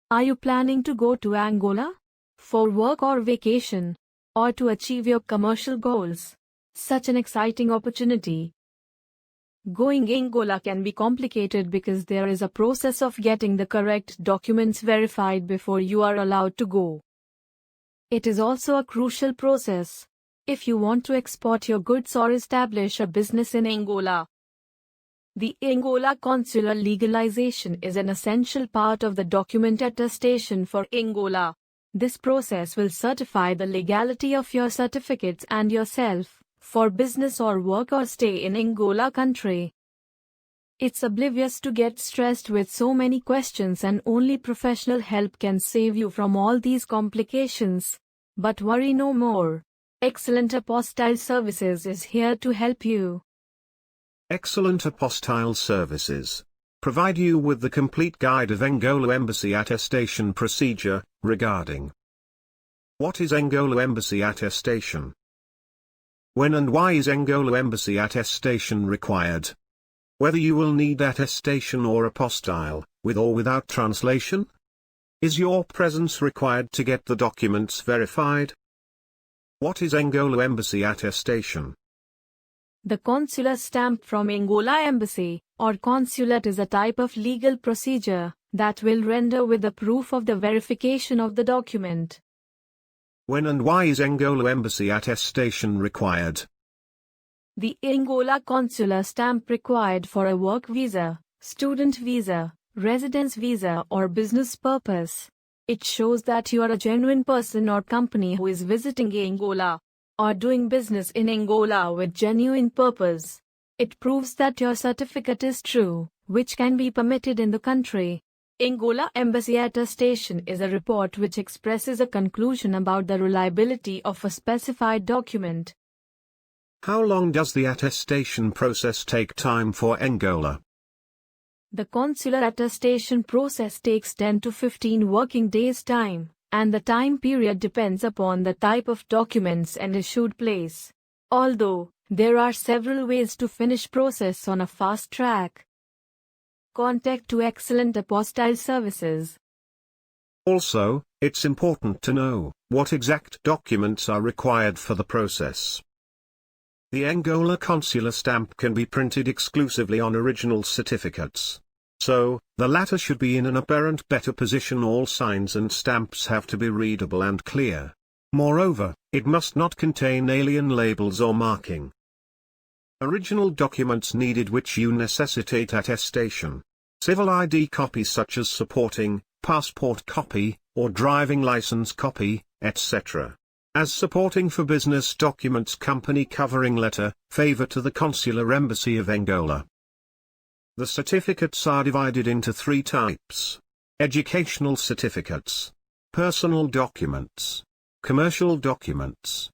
Are you planning to go to Angola? For work or vacation? Or to achieve your commercial goals? Such an exciting opportunity. Going Angola can be complicated because there is a process of getting the correct documents verified before you are allowed to go. It is also a crucial process if you want to export your goods or establish a business in Angola. The Angola consular legalization is an essential part of the document attestation for Angola. This process will certify the legality of your certificates and yourself for business or work or stay in Angola country. It's oblivious to get stressed with so many questions, and only professional help can save you from all these complications. But worry no more. Excellent Apostille Services is here to help you. Excellent Apostille Services provide you with the complete guide of Angola Embassy attestation procedure regarding what is Angola Embassy attestation, when and why is Angola Embassy attestation required, whether you will need attestation or apostille, with or without translation, is your presence required to get the documents verified? What is Angola Embassy attestation? The consular stamp from Angola Embassy, or consulate, is a type of legal procedure that will render with the proof of the verification of the document. When and why is Angola Embassy attestation required? The Angola consular stamp required for a work visa, student visa, residence visa or business purpose. It shows that you are a genuine person or company who is visiting Angola or doing business in Angola with genuine purpose. It proves that your certificate is true, which can be permitted in the country. Angola Embassy attestation is a report which expresses a conclusion about the reliability of a specified document. How long does the attestation process take time for Angola? The consular attestation process takes 10 to 15 working days time, and the time period depends upon the type of documents and issued place. Although, there are several ways to finish process on a fast track. Contact to Excellent Apostille Services. Also, it's important to know what exact documents are required for the process. The Angola consular stamp can be printed exclusively on original certificates. So, the latter should be in an apparent better position. All signs and stamps have to be readable and clear. Moreover, it must not contain alien labels or marking. Original documents needed which you necessitate attestation. Civil ID copies such as supporting, passport copy, or driving license copy, etc. As supporting for business documents, company covering letter, favor to the Consular Embassy of Angola. The certificates are divided into 3 types: educational certificates, personal documents, commercial documents.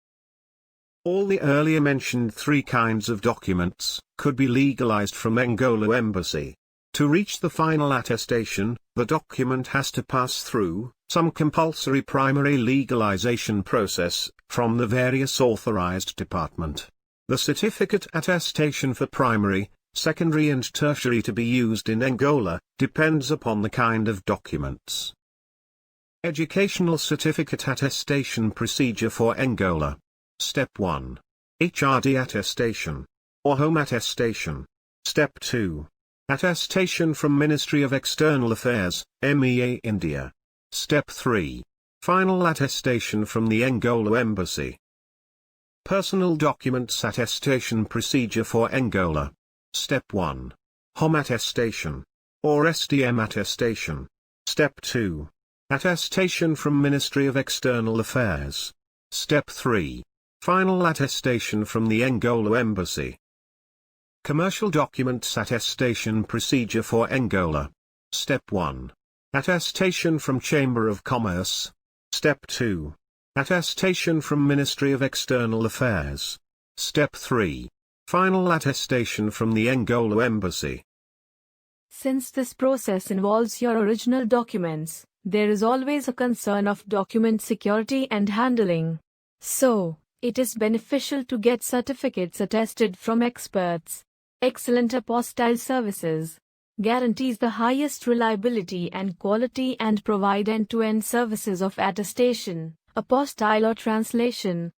All the earlier mentioned 3 kinds of documents could be legalized from Angola Embassy. To reach the final attestation, the document has to pass through some compulsory primary legalization process from the various authorized department. The certificate attestation for primary, secondary and tertiary to be used in Angola depends upon the kind of documents. Educational certificate attestation procedure for Angola. Step 1. HRD attestation, or home attestation. Step 2. Attestation from Ministry of External Affairs, MEA India. Step 3. Final attestation from the Angola Embassy. Personal documents attestation procedure for Angola. Step 1. Home attestation, or SDM attestation. Step 2. Attestation from Ministry of External Affairs. Step 3. Final attestation from the Angola Embassy. Commercial documents attestation procedure for Angola. Step 1. Attestation from Chamber of Commerce. Step 2. Attestation from Ministry of External Affairs. Step 3. Final attestation from the Angola Embassy. Since this process involves your original documents, there is always a concern of document security and handling. So, it is beneficial to get certificates attested from experts. Excellent Apostille Services. guarantees the highest reliability and quality and provide end-to-end services of attestation, apostille or translation.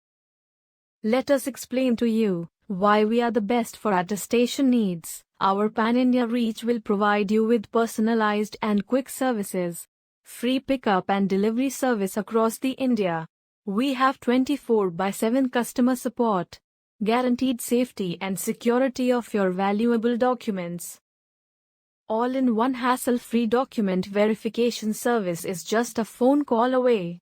Let us explain to you why we are the best for attestation needs. Our pan-India reach will provide you with personalized and quick services, free pickup and delivery service across the India. We have 24/7 customer support, guaranteed safety and security of your valuable documents. All-in-one hassle-free document verification service is just a phone call away.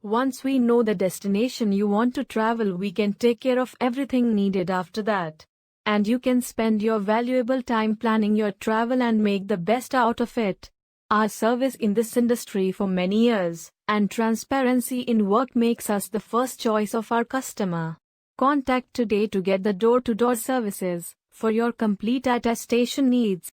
Once we know the destination you want to travel, we can take care of everything needed after that. And you can spend your valuable time planning your travel and make the best out of it. Our service in this industry for many years, and transparency in work makes us the first choice of our customer. Contact today to get the door-to-door services for your complete attestation needs.